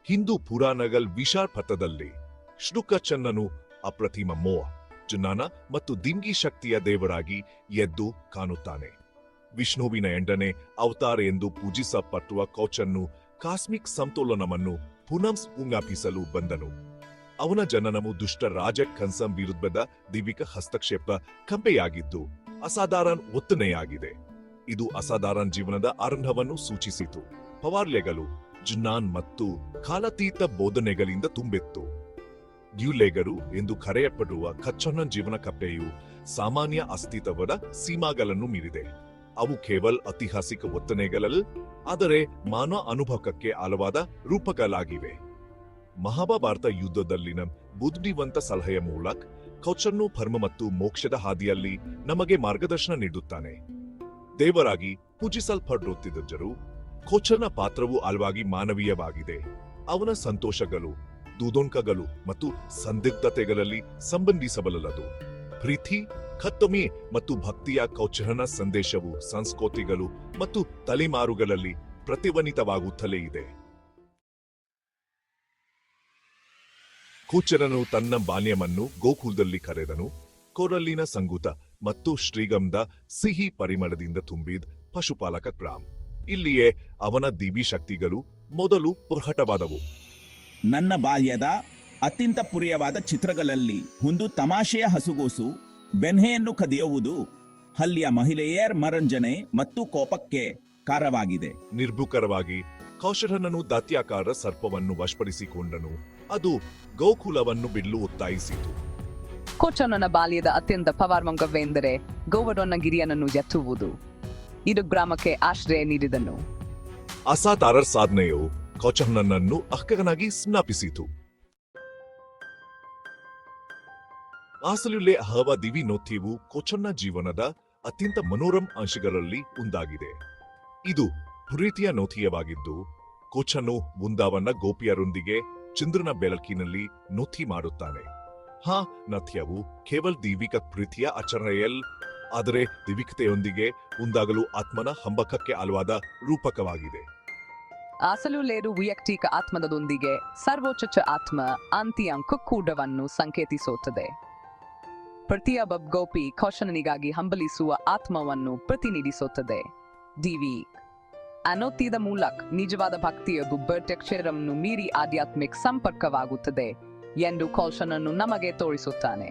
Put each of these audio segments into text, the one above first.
ಹಿಂದೂ ಪುರಾಣಗಳ ವಿಶಾಲ ಪಥದಲ್ಲಿ ಶ್ರೀಕೃಷ್ಣನು ಅಪ್ರತಿಮ ಮೋಹ ಜ್ಞಾನ ಮತ್ತು ದಿಂಗಿ ಶಕ್ತಿಯ ದೇವರಾಗಿ ಎದ್ದು ಕಾಣುತ್ತಾನೆ. ವಿಷ್ಣುವಿನ 8ನೇ ಅವತಾರ ಎಂದು ಪೂಜಿಸಲ್ಪಟ್ಟುವ ಕೃಷ್ಣನು ಕಾಸ್ಮಿಕ್ ಸಮತೋಲನವನ್ನು ಪುನಃ ಉಂಗಾಪಿಸಲು ಬಂದನು. ಅವನ ಜನನವು ದುಷ್ಟ ರಾಜ ಕಂಸಂ ವಿರುದ್ಧದ ದೈವಿಕ ಹಸ್ತಕ್ಷೇಪ ಕಂಪೆಯಾಗಿದ್ದು ಅಸಾಧಾರಣ ಒತ್ತನೆಯಾಗಿದೆ. ಇದು ಅಸಾಧಾರಣ ಜೀವನದ ಆರಂಭವನ್ನು ಸೂಚಿಸಿತು. ಪವಾರ್ಲೆಗಳು ಜ್ಞಾನ ಮತ್ತು ಕಾಲಾತೀತ ಬೋಧನೆಗಳಿಂದ ತುಂಬಿತ್ತು. ಡ್ಯೂಲೆಗರು ಎಂದು ಕರೆಯಲ್ಪಡುವ ಕೃಷ್ಣನ ಜೀವನ ಕಪ್ಪೆಯು ಸಾಮಾನ್ಯ ಅಸ್ತಿತ್ವದ ಸೀಮಾಗಳನ್ನು ಮೀರಿದೆ. ಅವು ಕೇವಲ ಐತಿಹಾಸಿಕ ಒತ್ತನೆಗಳಲ್ಲ, ಆದರೆ ಮಾನವ ಅನುಭವಕ್ಕೆ ಆಳವಾದ ರೂಪಗಳಾಗಿವೆ. ಮಹಾಭಾರತ ಯುದ್ಧದಲ್ಲಿನ ಬುದ್ಧಿವಂತ ಸಲಹೆಯ ಮೂಲಕ ಕೃಷ್ಣನು ಧರ್ಮ ಮತ್ತು ಮೋಕ್ಷದ ಹಾದಿಯಲ್ಲಿ ನಮಗೆ ಮಾರ್ಗದರ್ಶನ ನೀಡುತ್ತಾನೆ. ದೇವರಾಗಿ ಪೂಜಿಸಲ್ಪಡುತ್ತಿದ್ದರೂ ಕೃಷ್ಣನ ಪಾತ್ರವು ಆಳವಾಗಿ ಮಾನವೀಯವಾಗಿದೆ. ಅವನ ಸಂತೋಷಗಳು, ದುದೋಂಕಗಳು ಮತ್ತು ಸಂದಿಗ್ಧತೆಗಳಲ್ಲಿ ಸಂಬಂಧಿಸಬಲ್ಲದು. ಪ್ರೀತಿ, ಕತ್ತೊಮ್ಮೆ ಮತ್ತು ಭಕ್ತಿಯ ಕೃಷ್ಣನ ಸಂದೇಶವು ಸಂಸ್ಕೃತಿಗಳು ಮತ್ತು ತಲೆಮಾರುಗಳಲ್ಲಿ ಪ್ರತಿಧ್ವನಿತವಾಗುತ್ತಲೇ ಇದೆ. ಕೃಷ್ಣನು ತನ್ನ ಬಾಲ್ಯವನ್ನು ಗೋಕುಲದಲ್ಲಿ ಕರೆದನು. ಕೊರಲಿನ ಸಂಗೀತ ಮತ್ತು ಶ್ರೀಗಂಧ ಸಿಹಿ ಪರಿಮಳದಿಂದ ತುಂಬಿದ ಪಶುಪಾಲಕ ಗ್ರಾಮ. ಇಲ್ಲಿಯೇ ಅವನ ದಿವ್ಯ ಶಕ್ತಿಗಳು ಮೊದಲು ಪ್ರಕಟವಾದವು. ನನ್ನ ಬಾಲ್ಯದ ಅತ್ಯಂತ ಪ್ರಿಯವಾದ ಚಿತ್ರಗಳಲ್ಲಿ ಒಂದು ತಮಾಷೆಯ ಹಸುಗೋಸು ಬೆನ್ನೆಯನ್ನು ಕದಿಯುವುದು ಹಳ್ಳಿಯ ಮಹಿಳೆಯರ ಮರಂಜನೆ ಮತ್ತು ಕೋಪಕ್ಕೆ ಕಾರಣವಾಗಿದೆ. ನಿರ್ಭುಕರವಾಗಿ ಕೃಷ್ಣನು ದೈತ್ಯಾಕಾರ ಸರ್ಪವನ್ನು ವಶಪಡಿಸಿಕೊಂಡನು. ಅದು ಗೋಕುಲವನ್ನು ಬಿಡಲು ಒತ್ತಾಯಿಸಿತು. ಕೃಷ್ಣನ ಬಾಲ್ಯದ ಅತ್ಯಂತ ಪವಾರ್ಮಂಗವೆಂದರೆ ಗೋವರ್ಧನಗಿರಿಯನ್ನು ಎತ್ತುವುದು. ಇದು ಗ್ರಾಮಕ್ಕೆ ಆಶ್ರಯ ನೀಡಿದನು. ಅಸಾಧಾರಣ ಸಾಧನೆಯು ಕೃಷ್ಣನನ್ನು ಅಹಂಕಾರನಾಗಿ ಸ್ನಾಪಿಸಿತು. ಆಸಲುಲೆ ಹವ ದಿವಿ ನೋತ್ಯವು ಕೃಷ್ಣನ ಜೀವನದ ಅತ್ಯಂತ ಮನೋರಮ ಅಂಶಗಳಲ್ಲಿ ಒಂದಾಗಿದೆ. ಇದು ಪ್ರೀತಿಯ ನೋಥಿಯವಾಗಿದ್ದು, ಕೃಷ್ಣನು ಬೃಂದಾವನ ಗೋಪಿಯರೊಂದಿಗೆ ಚಂದ್ರನ ಬೆಳಕಿನಲ್ಲಿ ನೋಥಿ ಮಾಡುತ್ತಾನೆ. ನಥ್ಯವು ಕೇವಲ ದೈವಿಕ ಪ್ರೀತಿಯ ಆಚರಣೆಯಲ್ಲ, ಆದರೆ ದೈವಿಕತೆಯೊಂದಿಗೆ ಒಂದಾಗಲು ಆತ್ಮನ ಹಂಬಕಕ್ಕೆ ಆಳವಾದ ರೂಪಕವಾಗಿದೆ. ಅಸಲುಲೇರು ವೈಯಕ್ತಿಕ ಆತ್ಮದೊಂದಿಗೆ ಸರ್ವೋಚ್ಚ ಆತ್ಮ ಅಂತ್ಯಂಕ ಕೂಡವನ್ನು ಸಂಕೇತಿಸುತ್ತದೆ. ಪ್ರತಿಯೊಬ್ಬ ಗೋಪಿ ಕೃಷ್ಣನಿಗಾಗಿ ಹಂಬಲಿಸುವ ಆತ್ಮವನ್ನು ಪ್ರತಿನಿಧಿಸುತ್ತದೆ. ದಿವಿ ಅನೋತ್ಯದ ಮೂಲಕ ನಿಜವಾದ ಭಕ್ತಿಯದು ಪ್ರತ್ಯಕ್ಷರನ್ನು ಮೀರಿ ಆಧ್ಯಾತ್ಮಿಕ ಸಂಪರ್ಕವಾಗುತ್ತದೆ ಎಂದು ಕೃಷ್ಣನು ನಮಗೆ ತೋರಿಸುತ್ತಾನೆ.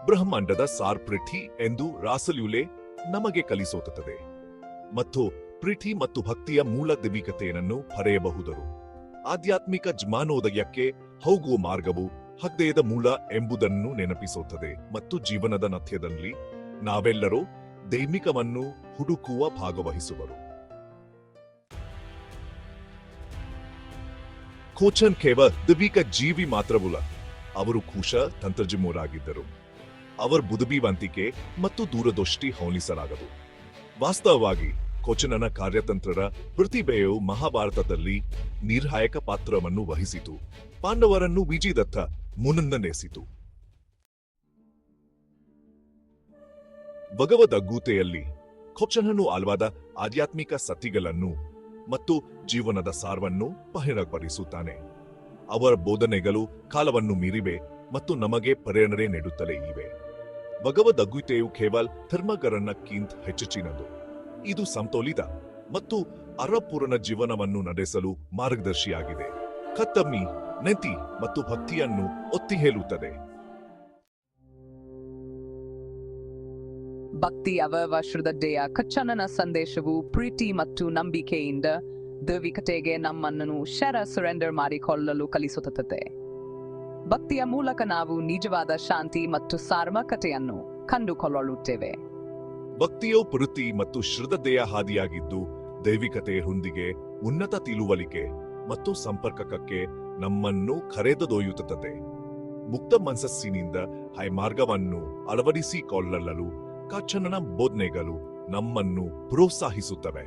ಬ್ರಹ್ಮಾಂಡದ ಸಾರ್ ಪ್ರೀತಿ ಎಂದು ರಾಸಲ್ಯುಲೆ ನಮಗೆ ಕಲಿಸುತ್ತದೆ ಮತ್ತು ಪ್ರೀತಿ ಮತ್ತು ಭಕ್ತಿಯ ಮೂಲ ದೈವಿಕತೆಯನ್ನು ಪಡೆಯಬಹುದರು. ಆಧ್ಯಾತ್ಮಿಕ ಜ್ಞಾನೋದಯಕ್ಕೆ ಹೋಗುವ ಮಾರ್ಗವು ಹೃದಯದ ಮೂಲ ಎಂಬುದನ್ನು ನೆನಪಿಸುತ್ತದೆ ಮತ್ತು ಜೀವನದ ನಥ್ಯದಲ್ಲಿ ನಾವೆಲ್ಲರೂ ದೈವಿಕವನ್ನು ಹುಡುಕುವ ಭಾಗವಹಿಸುವರು. ಕೃಷ್ಣ ಕೇವಲ ದೈವಿಕ ಜೀವಿ ಮಾತ್ರವಲ್ಲ, ಅವರು ಕುಶ ತಂತ್ರಜ್ಞರಾಗಿದ್ದರು. ಅವರ ಬುದ್ಧಿವಂತಿಕೆ ಮತ್ತು ದೂರದೃಷ್ಟಿ ಹೋಲಿಸಲಾಗದು. ವಾಸ್ತವವಾಗಿ ಕೃಷ್ಣನ ಕಾರ್ಯತಂತ್ರದ ಪ್ರತಿಭೆಯು ಮಹಾಭಾರತದಲ್ಲಿ ನಿರ್ಣಾಯಕ ಪಾತ್ರವನ್ನು ವಹಿಸಿತು. ಪಾಂಡವರನ್ನು ವಿಜಯದತ್ತ ಮುನ್ನಡೆಸಿತು. ಭಗವದ್ಗೀತೆಯಲ್ಲಿ ಕೃಷ್ಣನು ಆಳವಾದ ಆಧ್ಯಾತ್ಮಿಕ ಸತ್ಯಗಳನ್ನು ಮತ್ತು ಜೀವನದ ಸಾರವನ್ನು ಬಹಿರಂಗಪಡಿಸುತ್ತಾನೆ. ಅವರ ಬೋಧನೆಗಳು ಕಾಲವನ್ನು ಮೀರಿವೆ ಮತ್ತು ನಮಗೆ ಪ್ರೇರಣೆ ನೀಡುತ್ತಲೇ ಇವೆ. ಭಗವದ್ಗೀತೆಯು ಕೇವಲ ಧರ್ಮಗಳನ್ನಕ್ಕಿಂತ ಹೆಚ್ಚಿನದು. ಇದು ಸಮತೋಲಿತ ಮತ್ತು ಅರ್ಥಪೂರ್ಣ ಜೀವನವನ್ನು ನಡೆಸಲು ಮಾರ್ಗದರ್ಶಿಯಾಗಿದೆ. ಕತ್ತಮ್ಮಿ, ನೆತಿ ಮತ್ತು ಭಕ್ತಿಯನ್ನು ಒತ್ತಿ ಹೇಳುತ್ತದೆ. ಭಕ್ತಿ ಅವವ ಶ್ರದ್ಧೆಯ ಕೃಷ್ಣನ ಸಂದೇಶವು ಪ್ರೀತಿ ಮತ್ತು ನಂಬಿಕೆಯಿಂದ ದೈವಿಕತೆಗೆ ನಮ್ಮನ್ನು ಸರೆಂಡರ್ ಮಾಡಿಕೊಳ್ಳಲು ಕಲಿಸುತ್ತದೆ. ಭಕ್ತಿಯ ಮೂಲಕ ನಾವು ನಿಜವಾದ ಶಾಂತಿ ಮತ್ತು ಸಾರ್ಮಕತೆಯನ್ನು ಕಂಡುಕೊಳ್ಳುತ್ತೇವೆ. ಭಕ್ತಿಯು ಪ್ರೀತಿ ಮತ್ತು ಶ್ರದ್ಧೆಯ ಹಾದಿಯಾಗಿದ್ದು, ದೈವಿಕತೆಯೊಂದಿಗೆ ಉನ್ನತ ತಿಳುವಳಿಕೆ ಮತ್ತು ಸಂಪರ್ಕಕ್ಕೆ ನಮ್ಮನ್ನು ಕರೆದೊಯ್ಯುತ್ತದೆ. ಮುಕ್ತ ಮನಸ್ಸಿನಿಂದ ಈ ಮಾರ್ಗವನ್ನು ಅಳವಡಿಸಿಕೊಳ್ಳಲು ಕೃಷ್ಣನ ಬೋಧನೆಗಳು ನಮ್ಮನ್ನು ಪ್ರೋತ್ಸಾಹಿಸುತ್ತವೆ.